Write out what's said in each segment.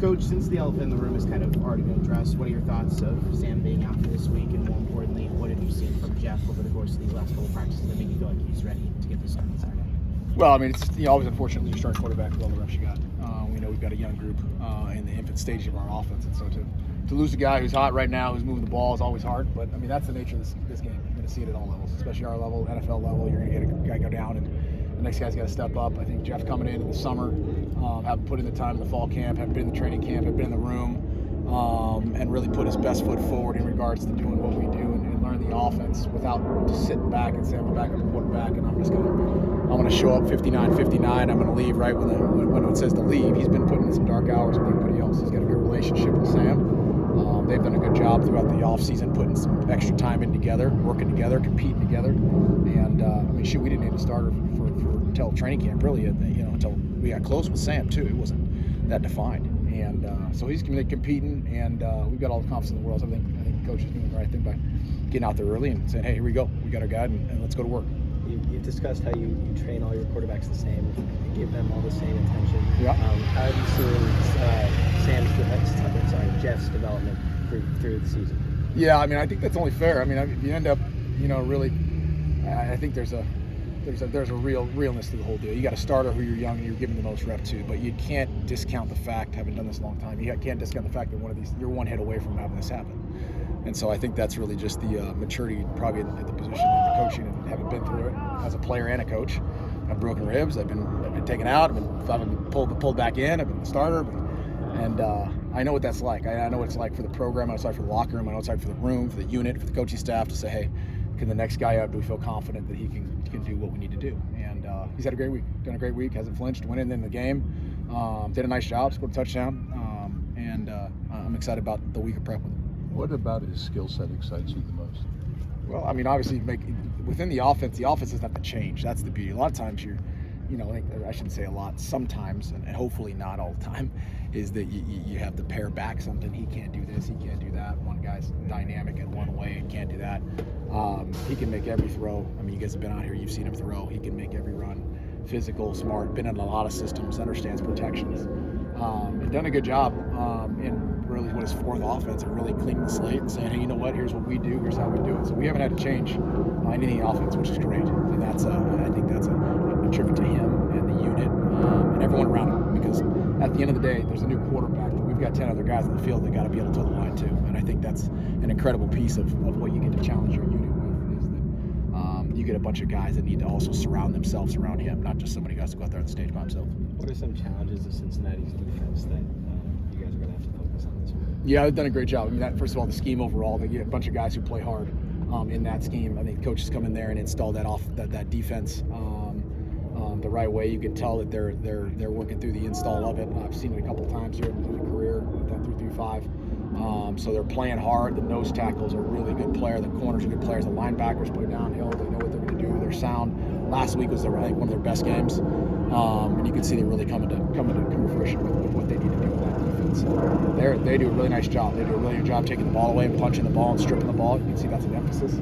Coach, since the elephant in the room has kind of already been addressed, what are your thoughts of Sam being out for this week, and more importantly, what have you seen from Jeff over the course of these last couple of practices that make you feel like he's ready to get this start on Saturday? Well, I mean, it's always unfortunate when you start quarterback with all the reps you got. We know we've got a young group in the infant stage of our offense, and so to lose a guy who's hot right now, who's moving the ball, is always hard. But I mean, that's the nature of this game. You're going to see it at all levels, especially our level, NFL level. You're going to get a guy go down, and the next guy's got to step up. I think Jeff coming in the summer, having put in the time in the fall camp, having been in the training camp, having been in the room, and really put his best foot forward in regards to doing what we do and learn the offense without just sitting back and saying, I'm a backup quarterback and I'm going to show up 59-59. I'm going to leave right when it says to leave. He's been putting in some dark hours with everybody else. He's got a good relationship with Sam. They've done a good job throughout the offseason putting some extra time in together, working together, competing together. And I mean, shoot, we didn't need a starter for until training camp, really, until we got close with Sam, too. It wasn't that defined. And so he's competing, and we've got all the confidence in the world. So I think the coach is doing the right thing by getting out there early and saying, hey, here we go. We got our guy, and let's go to work. You've discussed how you train all your quarterbacks the same, you give them all the same attention. Yeah. How have you seen Jeff's development through the season? Yeah, I mean, I think that's only fair. I mean, if you end up, really, I think there's a real realness to the whole deal. You got a starter who you're young and you're giving the most rep to, but you can't discount the fact, having done this a long time, you can't discount the fact that you're one hit away from having this happen. And so I think that's really just the maturity, probably at the position of coaching, and having been through it as a player and a coach. I've broken ribs. I've been taken out. I've been pulled back in. I've been the starter, and I know what that's like. I know what it's like for the program. I know what it's like for the locker room. I know what it's like for the room, for the unit, for the coaching staff to say, hey, can the next guy up? Do we feel confident that he can do what we need to do? And he's had a great week. Done a great week. Hasn't flinched. Went in the game. Did a nice job. Scored a touchdown. And I'm excited about the week of prep with him. What about his skill set excites you the most? Well, I mean, obviously, within the offense doesn't have to change. That's the beauty. A lot of times I shouldn't say a lot, sometimes, and hopefully not all the time, is that you have to pare back something. He can't do this, he can't do that. One guy's dynamic in one way and can't do that. He can make every throw. I mean, you guys have been out here, you've seen him throw. He can make every run. Physical, smart, been in a lot of systems, understands protections, and done a good job in really his fourth offense and really cleaning the slate and saying, hey, you know what, here's what we do, here's how we do it. So we haven't had to change anything in the offense, which is great. And I think that's a tribute to him and the unit and everyone around him, because at the end of the day, there's a new quarterback, but we've got 10 other guys on the field that got to be able to toe the line too. And I think that's an incredible piece of what you get to challenge your unit with, is that you get a bunch of guys that need to also surround themselves around him, not just somebody who has to go out there on the stage by himself. What are some challenges of Cincinnati's defense that you guys are going to have to focus on this week? Yeah, they've done a great job. I mean, first of all, the scheme overall, they get a bunch of guys who play hard in that scheme. I think coaches come in there and install that defense the right way. You can tell that they're working through the install of it. I've seen it a couple times here in the career with that 3-5. So they're playing hard. The nose tackles are a really good player. The corners are good players. The linebackers play downhill. They know what they're going to do. They're sound. Last week was, I think, one of their best games. And you can see they're really coming to fruition with what they need to do with that defense. So they do a really nice job. They do a really good job taking the ball away and punching the ball and stripping the ball. You can see that's an emphasis.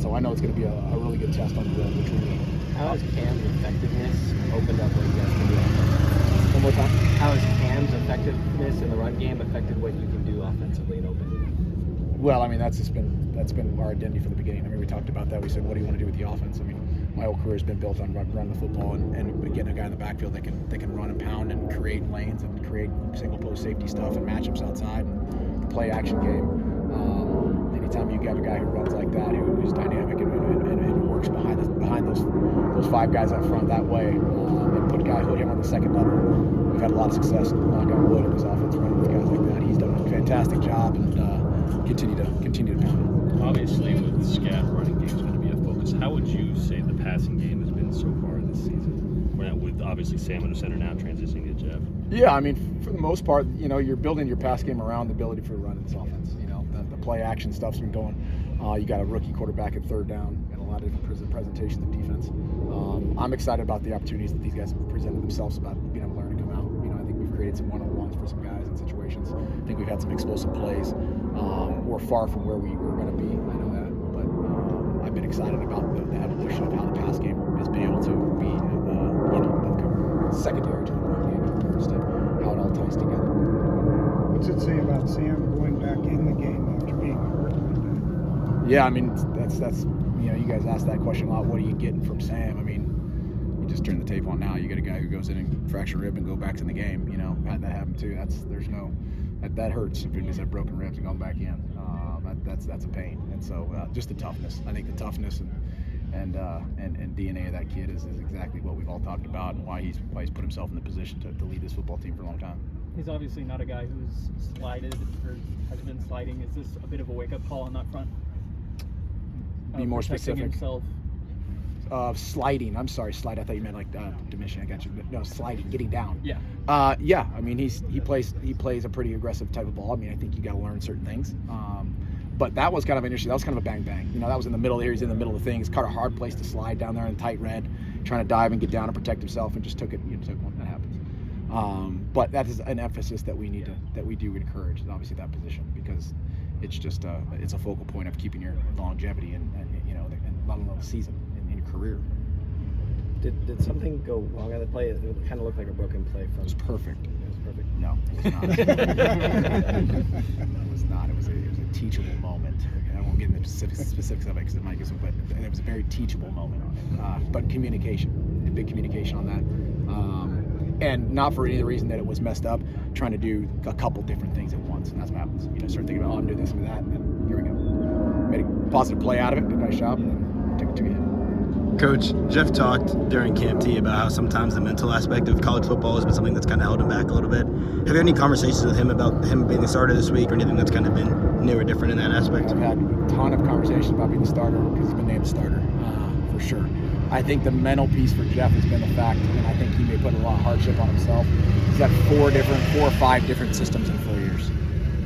So I know it's going to be a really good test on the tree. How has Cam's effectiveness opened up what you guys can do offensively? One more time. How has Cam's effectiveness in the run game affected what you can do offensively and openly? Well, I mean, that's been our identity from the beginning. I mean, we talked about that. We said, what do you want to do with the offense? I mean, my whole career has been built on running the football and getting a guy in the backfield that can run and pound and create lanes and create single post safety stuff and matchups outside and the play action game. Anytime you have a guy who runs like that, who's dynamic and works behind those five guys up front that way, and put him on the second level, we've had a lot of success. Knock on wood in his offense running with guys like that. He's done a fantastic job and continue to pound it. Obviously, with scat, running game is going to be a focus. How would you say the passing game has been so far this season? With obviously Sam under center now, transitioning to Jeff. Yeah, I mean, for the most part, you're building your pass game around the ability for a run in this offense. The play action stuff's been going. You got a rookie quarterback at third down and a lot of different presentations of defense. I'm excited about the opportunities that these guys have presented themselves about being able to learn and come out. I think we've created some one-on-ones for some guys in situations. I think we've had some explosive plays. We're far from where we were going to be. I know that, but I've been excited about the evolution of how the pass game has been able to be, secondary to the run game in regards to how it all ties together. What's it say about Sam going back in the game after being hurt like that? Yeah, I mean, that's you guys ask that question a lot. What are you getting from Sam? I mean, you just turn the tape on now. You get a guy who goes in and fracture rib and go back in the game. Had that happen too. That hurts if he's had broken ribs and gone back in. That's a pain. And so just the toughness. I think the toughness and DNA of that kid is exactly what we've all talked about, and why he's put himself in the position to lead this football team for a long time. He's obviously not a guy who's slided or has been sliding. Is this a bit of a wake-up call on that front? Be more specific. Himself. Sliding. I'm sorry, slide. I thought you meant like diminishing. I got you. No, sliding, getting down. Yeah. Yeah. I mean, he plays a pretty aggressive type of ball. I mean, I think you got to learn certain things. But that was kind of an issue. That was kind of a bang bang. That was in the middle here. He's in the middle of things. Caught a hard place to slide down there in tight red, trying to dive and get down and protect himself, and just took it. Took one. That happens. But that is an emphasis that we do encourage. Obviously, that position, because it's just it's a focal point of keeping your longevity and not only the season in your career. Did something go wrong on the play? It kind of looked like a broken play. It was perfect. It was perfect. No, it was not. It was not. It was a teachable moment. I won't get into the specifics of it because it might get some, but it was a very teachable moment. But communication, big communication on that. And not for any of the reason that it was messed up, trying to do a couple different things at once. And that's what happens. Start thinking about, I'm doing this and that, and then here we go. Made a positive play out of it, did a nice job, and then took a hit. Coach, Jeff talked during Camp T about how sometimes the mental aspect of college football has been something that's kind of held him back a little bit. Have you had any conversations with him about him being the starter this week, or anything that's kind of been new or different in that aspect? I've had a ton of conversations about being the starter because he's been named the starter, for sure. I think the mental piece for Jeff has been the fact, and I think he may put a lot of hardship on himself. He's had 4 or 5 different systems in 4 years.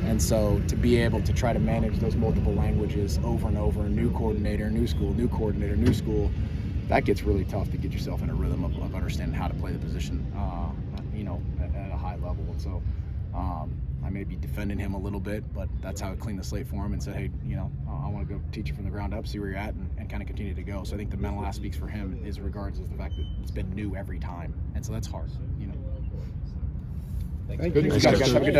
And so to be able to try to manage those multiple languages over and over, new coordinator, new school, new coordinator, new school, that gets really tough to get yourself in a rhythm of understanding how to play the position, at a high level. And so I may be defending him a little bit, but that's how I clean the slate for him and say, hey, I want to go teach you from the ground up, see where you're at, and kind of continue to go. So I think the mental aspects for him is regards as the fact that it's been new every time. And so that's hard, Thanks. Good. Have a good day.